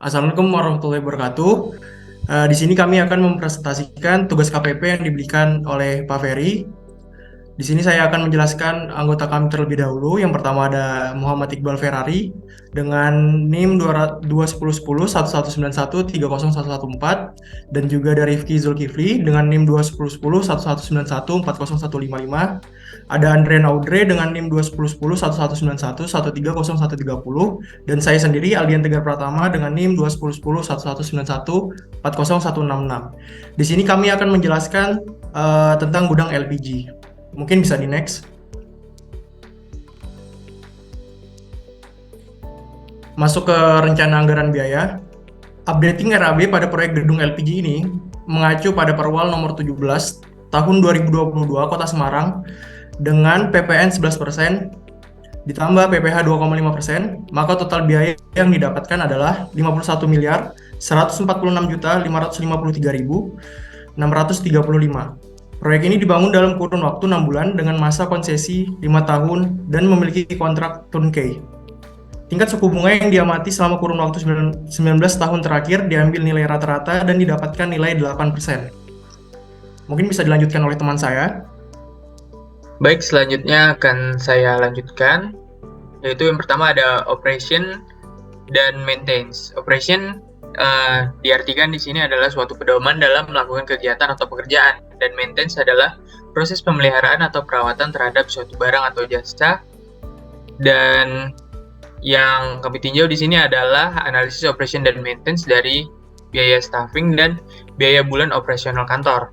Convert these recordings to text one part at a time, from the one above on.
Assalamualaikum warahmatullahi wabarakatuh. Di sini kami akan mempresentasikan tugas KPP yang diberikan oleh Pak Ferry. Di sini saya akan menjelaskan anggota kami terlebih dahulu. Yang pertama ada Muhammad Iqbal Ferrari dengan NIM 2101 1191 30114 dan juga ada Rifki Zulkifli dengan NIM 2101 1191 40155. Ada Andrea Audrey dengan NIM 2110 1191 130130 dan saya sendiri Aldian Tegar Pratama dengan NIM 2110 1191 40166. Di sini kami akan menjelaskan tentang gudang LPG. Mungkin bisa di next. Masuk ke rencana anggaran biaya. Updating RAB pada proyek gedung LPG ini mengacu pada Perwal nomor 17 tahun 2022 Kota Semarang dengan PPN 11% ditambah PPh 2,5%, maka total biaya yang didapatkan adalah 51 miliar 146 juta 553 ribu 635. Proyek ini dibangun dalam kurun waktu 6 bulan dengan masa konsesi 5 tahun dan memiliki kontrak turnkey. Tingkat suku bunga yang diamati selama kurun waktu 19 tahun terakhir diambil nilai rata-rata dan didapatkan nilai 8%. Mungkin bisa dilanjutkan oleh teman saya. Baik, selanjutnya akan saya lanjutkan, yaitu yang pertama ada operation dan maintenance. Operation diartikan di sini adalah suatu pedoman dalam melakukan kegiatan atau pekerjaan, dan maintenance adalah proses pemeliharaan atau perawatan terhadap suatu barang atau jasa. Dan yang kami tinjau di sini adalah analisis operation dan maintenance dari biaya staffing dan biaya bulan operasional kantor.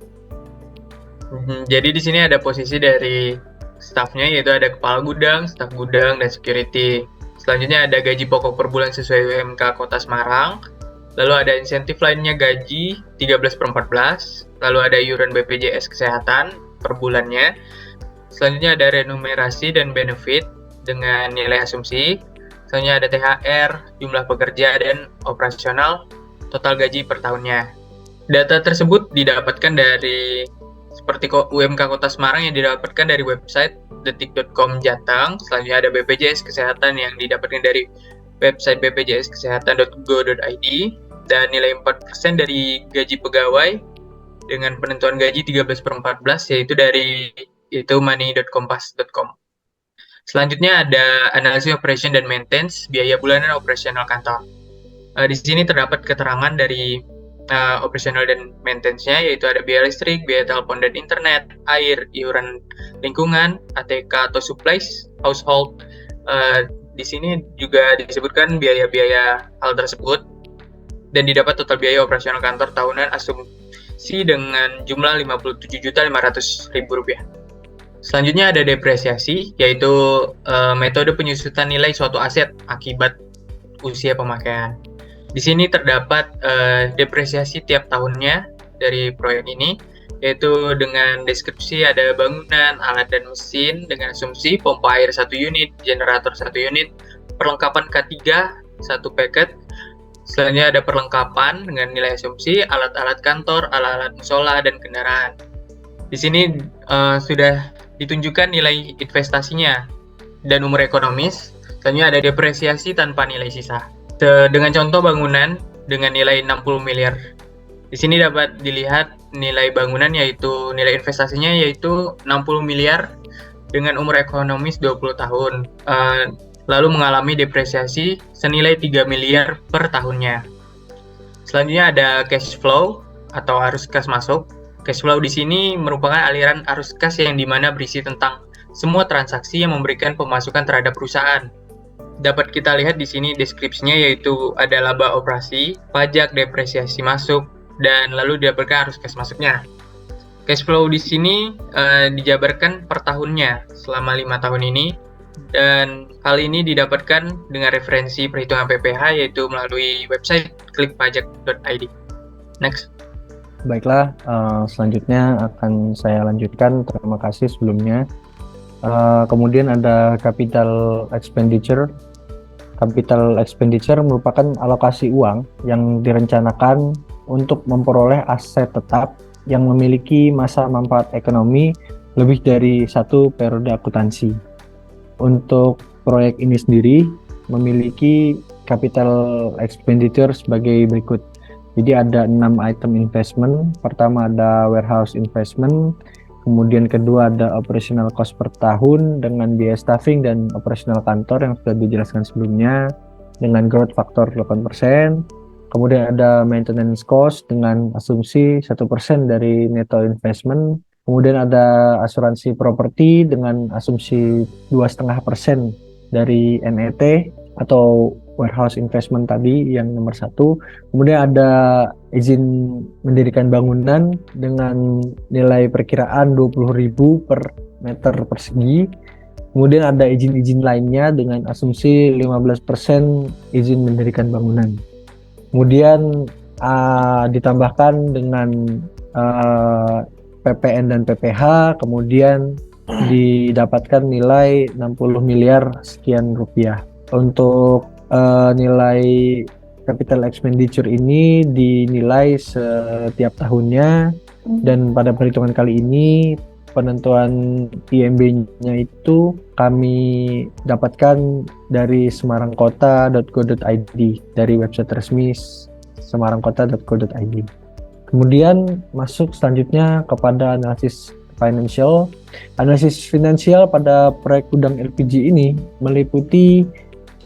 Jadi di sini ada posisi dari staffnya, yaitu ada kepala gudang, staf gudang, dan security. Selanjutnya ada gaji pokok per bulan sesuai UMK Kota Semarang. Lalu ada insentif lainnya gaji 13/14. Lalu ada iuran BPJS Kesehatan per bulannya. Selanjutnya ada remunerasi dan benefit dengan nilai asumsi. Selanjutnya ada THR, jumlah pekerja, dan operasional, total gaji per tahunnya. Data tersebut didapatkan dari seperti UMK Kota Semarang yang didapatkan dari website detik.com Jateng. Selanjutnya ada BPJS Kesehatan yang didapatkan dari website bpjskesehatan.go.id, dan nilai 4% dari gaji pegawai dengan penentuan gaji 13/14, yaitu dari money.kompas.com. Selanjutnya ada analisis operation dan maintenance, biaya bulanan operasional kantor. Di sini terdapat keterangan dari operasional dan maintenance-nya, yaitu ada biaya listrik, biaya telepon dan internet, air, iuran lingkungan, ATK atau supplies, household. Di sini juga disebutkan biaya-biaya hal tersebut, dan didapat total biaya operasional kantor tahunan asumsi dengan jumlah Rp57.500.000. Selanjutnya ada depresiasi, yaitu metode penyusutan nilai suatu aset akibat usia pemakaian. Di sini terdapat depresiasi tiap tahunnya dari proyek ini, yaitu dengan deskripsi ada bangunan, alat dan mesin dengan asumsi pompa air 1 unit, generator 1 unit, perlengkapan K3 1 paket. Selanjutnya ada perlengkapan dengan nilai asumsi, alat-alat kantor, alat-alat musola, dan kendaraan. Di sini sudah ditunjukkan nilai investasinya dan umur ekonomis. Selanjutnya ada depresiasi tanpa nilai sisa. Dengan contoh bangunan dengan nilai 60 miliar. Di sini dapat dilihat nilai bangunan, yaitu nilai investasinya yaitu 60 miliar dengan umur ekonomis 20 tahun. Lalu mengalami depresiasi senilai 3 miliar per tahunnya. Selanjutnya ada cash flow atau arus kas masuk. Cash flow di sini merupakan aliran arus kas yang dimana berisi tentang semua transaksi yang memberikan pemasukan terhadap perusahaan. Dapat kita lihat di sini deskripsinya, yaitu ada laba operasi, pajak, depresiasi masuk, dan lalu didapatkan arus kas masuknya. Cash flow di sini dijabarkan per tahunnya selama 5 tahun ini, dan hal ini didapatkan dengan referensi perhitungan PPh, yaitu melalui website klikpajak.id. Next. Baiklah, selanjutnya akan saya lanjutkan. Terima kasih sebelumnya. Kemudian ada capital expenditure. Capital expenditure merupakan alokasi uang yang direncanakan untuk memperoleh aset tetap yang memiliki masa manfaat ekonomi lebih dari 1 periode akuntansi. Untuk proyek ini sendiri memiliki capital expenditure sebagai berikut. Jadi ada 6 item investment. Pertama ada warehouse investment, kemudian kedua ada operational cost per tahun dengan biaya staffing dan operational kantor yang sudah dijelaskan sebelumnya dengan growth factor 8%. Kemudian ada maintenance cost dengan asumsi 1% dari netto investment. Kemudian ada asuransi properti dengan asumsi 2,5% dari NET atau warehouse investment tadi yang nomor 1. Kemudian ada izin mendirikan bangunan dengan nilai perkiraan 20.000 per meter persegi. Kemudian ada izin-izin lainnya dengan asumsi 15% izin mendirikan bangunan. Kemudian ditambahkan dengan PPN dan PPH, kemudian didapatkan nilai 60 miliar sekian rupiah. Untuk nilai capital expenditure ini dinilai setiap tahunnya, dan pada perhitungan kali ini penentuan IMB-nya itu kami dapatkan dari semarangkota.go.id, dari website resmi semarangkota.go.id. Kemudian masuk selanjutnya kepada analisis financial. Analisis finansial pada proyek gudang LPG ini meliputi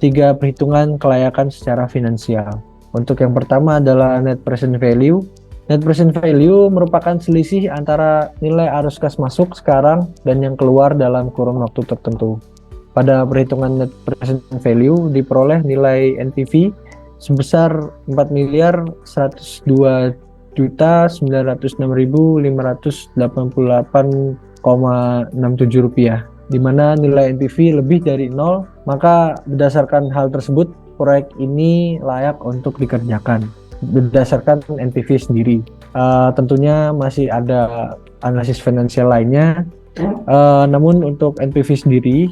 3 perhitungan kelayakan secara finansial. Untuk yang pertama adalah net present value. Net present value merupakan selisih antara nilai arus kas masuk sekarang dan yang keluar dalam kurun waktu tertentu. Pada perhitungan net present value diperoleh nilai NPV sebesar 4.906.588,67 rupiah, di mana nilai NPV lebih dari 0, maka berdasarkan hal tersebut proyek ini layak untuk dikerjakan berdasarkan NPV sendiri. Tentunya masih ada analisis finansial lainnya, namun untuk NPV sendiri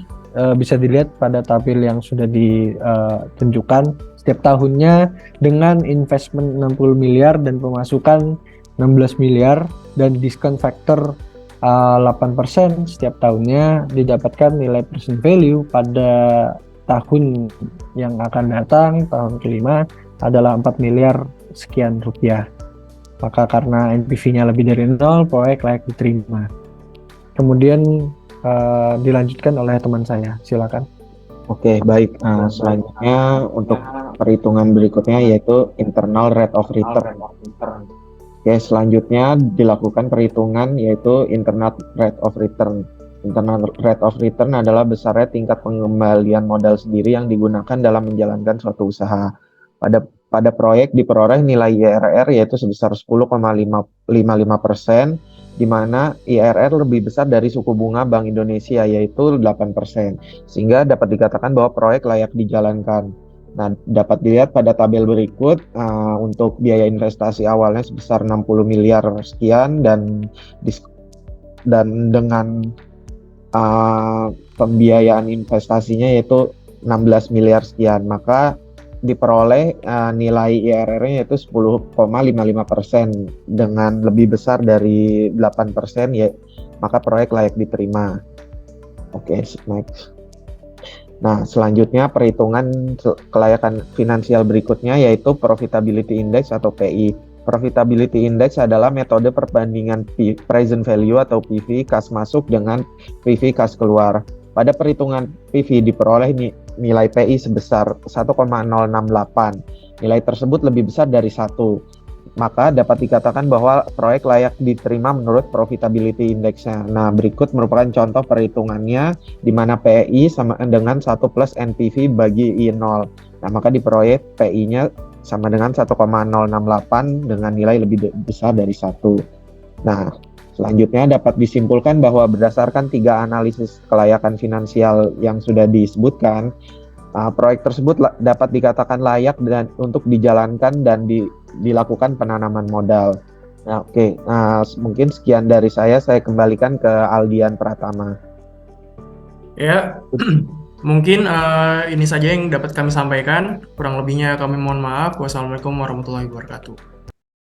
bisa dilihat pada tabel yang sudah ditunjukkan setiap tahunnya dengan investment 60 miliar dan pemasukan 16 miliar dan diskon faktor 8% setiap tahunnya, didapatkan nilai present value pada tahun yang akan datang, tahun kelima, adalah 4 miliar sekian rupiah. Maka karena NPV-nya lebih dari 0, proyek layak diterima. Kemudian dilanjutkan oleh teman saya, silakan. Oke, baik. Selanjutnya untuk perhitungan berikutnya yaitu internal rate of return. Oke, selanjutnya dilakukan perhitungan yaitu internal rate of return. Internal rate of return adalah besarnya tingkat pengembalian modal sendiri yang digunakan dalam menjalankan suatu usaha. Pada proyek diperoleh nilai IRR yaitu sebesar 10,55%, di mana IRR lebih besar dari suku bunga Bank Indonesia yaitu 8%, sehingga dapat dikatakan bahwa proyek layak dijalankan. Nah, dapat dilihat pada tabel berikut untuk biaya investasi awalnya sebesar 60 miliar sekian dan dengan pembiayaan investasinya yaitu 16 miliar sekian, maka diperoleh nilai IRR-nya yaitu 10,55% dengan lebih besar dari 8%, ya, maka proyek layak diterima. Oke, next. Nah, selanjutnya perhitungan kelayakan finansial berikutnya yaitu Profitability Index atau PI. Profitability Index adalah metode perbandingan present value atau PV kas masuk dengan PV kas keluar. Pada perhitungan PV diperoleh nilai PI sebesar 1,068. Nilai tersebut lebih besar dari 1. Maka dapat dikatakan bahwa proyek layak diterima menurut Profitability Index-nya. Nah, berikut merupakan contoh perhitungannya di mana PI sama dengan 1 plus NPV bagi I0. Nah, maka di proyek PI-nya sama dengan 1,068 dengan nilai lebih besar dari 1. Nah, selanjutnya dapat disimpulkan bahwa berdasarkan 3 analisis kelayakan finansial yang sudah disebutkan, proyek tersebut dapat dikatakan layak untuk dijalankan dan dilakukan penanaman modal. Nah, oke. Mungkin sekian dari saya kembalikan ke Aldian Pratama. Ya, mungkin ini saja yang dapat kami sampaikan. Kurang lebihnya kami mohon maaf. Wassalamualaikum warahmatullahi wabarakatuh.